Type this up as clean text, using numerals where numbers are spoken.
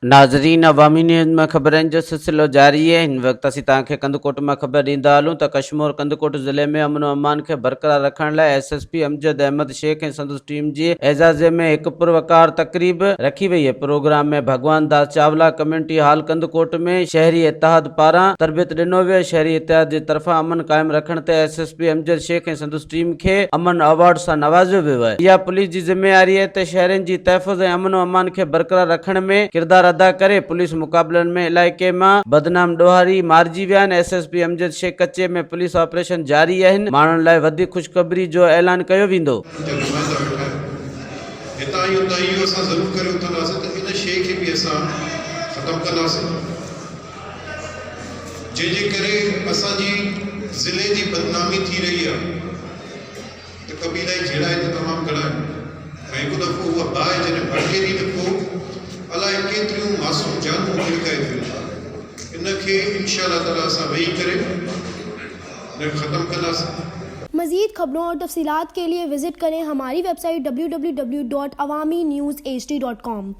नाज़रीन, अवामी न्यूज़ में खबरन जो सिलसिलो जारी है। इन वक्त असीं तव्हांखे कंधकोट में खबर ॾींदा हलूं त क़शमूर कंधकोट ज़िले में अमन अमान के बरकरार रखण लाइ एसएसपी امجد احمد शेख ऐं संदस टीम जी اعزاز में एक पुरवकार तकरीब रखी वई है। प्रोग्राम में भगवान दास चावला कम्युनिटी हॉल कंधकोट में शहरी इतिहाद पारां तरबियत ॾिनो वियो। शहरी इतिहाद जी तरफ़ां अमन कायम रखण ते एसएसपी امجد शेख ऐं संदस टीम खे अमन अवार्ड सां नवाज़ियो वियो आहे। इहा पुलिस जी ज़िम्मेवारी है त शहरनि जी तहफ़ुज़ ऐं अमन अमान खे बरकरार रखण में किरदार अदा करे। पुलिस मुकाबलन में इलाइके में बदनाम ॾोहारी मारिजी विया आहिनि। एसएसपी امجد शेख कचे में पुलिस ऑपरेशन जारी आहिनि। माण्हुनि लाइ वधीक खुशखबरी जो ऐलान कयो वेंदो। ज़िले की बदनामी थी रही है तो कबीला झेड़ा है तो तमाम घड़ा है। एक दफ़ो हुआ बाय जने भड़के दी दफ़ो अलाए केतिरियूं मासूम जानूं खिलकाए थियूं। इनखे इंशाअल्लाह ताला असां वेही करे ख़त्म कंदासीं। मज़ीद खबरों और तफसीलात के लिए विजिट करें हमारी वेबसाइट www.awamiNewsHD.com।